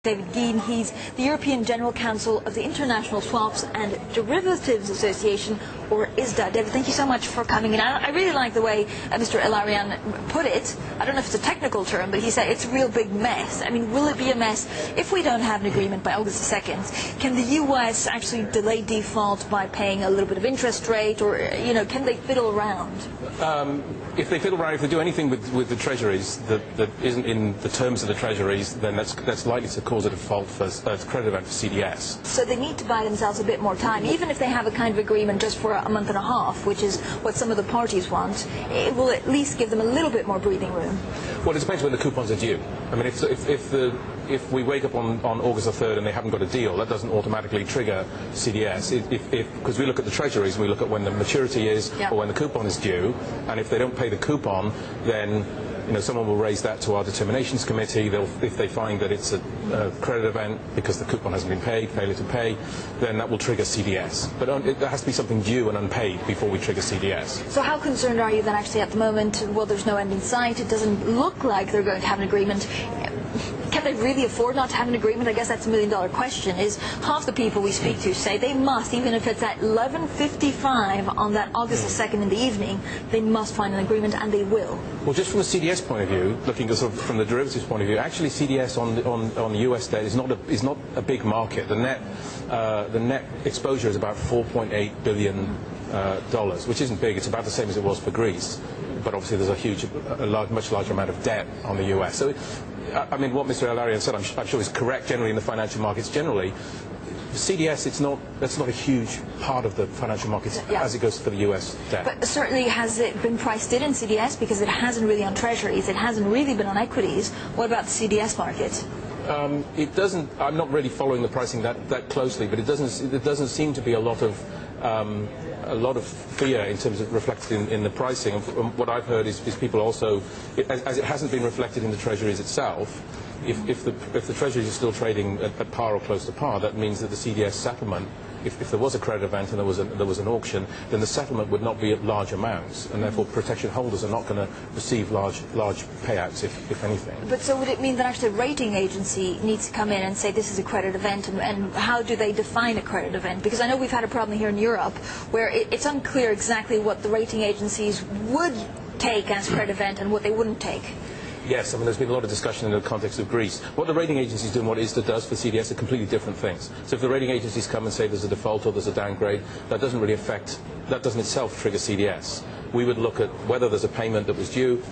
David Geen, he's the European General Counsel of the International Swaps and Derivatives Association, or ISDA. David, thank you so much for coming in. I really like the way Mr. El-Arian put it. I don't know if it's a technical term, but he said it's a real big mess. I mean, will it be a mess if we don't have an agreement by August the 2nd? Can the U.S. actually delay default by paying a little bit of interest rate, or, you know, can they fiddle around? If they fiddle around, if they do anything with the treasuries that isn't in the terms of the treasuries, then that's likely to cause a default for credit event for CDS. So they need to buy themselves a bit more time, even if they have a kind of agreement just for a month and a half, which is what some of the parties want. It will at least give them a little bit more breathing room. Well, it depends when the coupons are due. I mean, if we wake up on August the 3rd and they haven't got a deal, that doesn't automatically trigger CDS. Because we look at the treasuries and we look at when the maturity is or when the coupon is due, and if they don't pay the coupon, then someone will raise that to our determinations committee. If they find that it's a credit event because the coupon hasn't been paid, failure to pay, then that will trigger CDS. But there has to be something due and unpaid before we trigger CDS. So how concerned are you then actually at the moment? Well, there's no end in sight. It doesn't look like they're going to have an agreement. Can they really afford not to have an agreement? I guess that's $1 million question. Is half the people we speak to say they must, even if it's at 11:55 on that August the 2nd in the evening, they must find an agreement, and they will. Well, just from a CDS point of view, looking at sort of from the derivatives point of view, actually CDS on US debt is not a big market. The net exposure is about $4.8 billion, which isn't big. It's about the same as it was for Greece, but obviously there's much larger amount of debt on the US. So, I mean, what Mr. El-Arian said, I'm sure is correct generally in the financial markets generally. CDS, that's not a huge part of the financial markets as it goes for the US debt. But certainly, has it been priced in CDS? Because it hasn't really on treasuries, it hasn't really been on equities. What about the CDS market? It doesn't. I'm not really following the pricing that closely, but it doesn't seem to be a lot of fear in terms of reflected in the pricing. And what I've heard is people also, as it hasn't been reflected in the treasuries itself. If the treasuries are still trading at par or close to par, that means that the CDS settlement, if there was a credit event and there was an auction, then the settlement would not be at large amounts, and therefore protection holders are not going to receive large payouts, if anything. But so would it mean that actually a rating agency needs to come in and say this is a credit event, and how do they define a credit event? Because I know we've had a problem here in Europe where it's unclear exactly what the rating agencies would take as credit event and what they wouldn't take. Yes, I mean, there's been a lot of discussion in the context of Greece. What the rating agencies do and what ISDA does for CDS are completely different things. So if the rating agencies come and say there's a default or there's a downgrade, that doesn't itself trigger CDS. We would look at whether there's a payment that was due,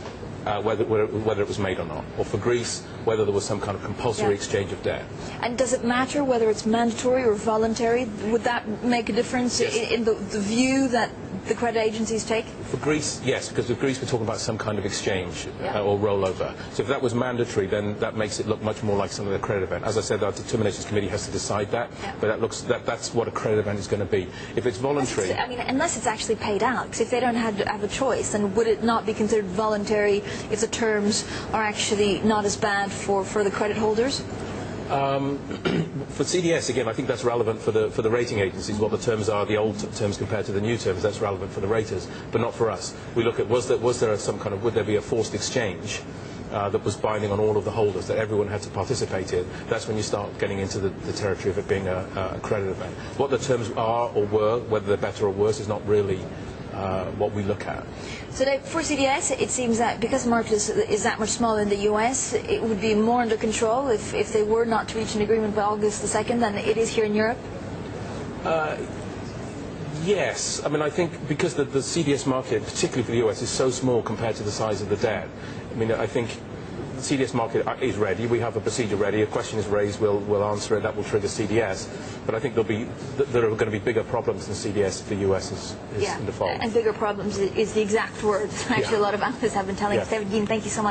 whether it was made or not. Or for Greece, whether there was some kind of compulsory exchange of debt. And does it matter whether it's mandatory or voluntary? Would that make a difference in the view that the credit agencies take? For Greece, yes, because with Greece we're talking about some kind of exchange or rollover. So if that was mandatory, then that makes it look much more like some of the credit event. As I said, our determinations committee has to decide that, but that's what a credit event is going to be. If it's voluntary, unless it's actually paid out, because if they don't have a choice, then would it not be considered voluntary if the terms are actually not as bad for the credit holders? For CDS, again, I think that's relevant for the rating agencies. What the terms are, the old terms compared to the new terms, that's relevant for the raters, but not for us. We look at would there be a forced exchange that was binding on all of the holders, that everyone had to participate in. That's when you start getting into the territory of it being a credit event. What the terms are or were, whether they're better or worse, is not really what we look at. So for CDS, it seems that because the market is that much smaller in the US, it would be more under control if they were not to reach an agreement by August the 2nd than it is here in Europe? Yes. I mean, I think because the CDS market, particularly for the US, is so small compared to the size of the debt. I mean, I think the CDS market is ready. We have a procedure ready. A question is raised, we'll answer it. That will trigger CDS. But I think there are going to be bigger problems than CDS if the US is in default. And bigger problems is the exact word. Actually, a lot of analysts have been telling us. David Geen, thank you so much.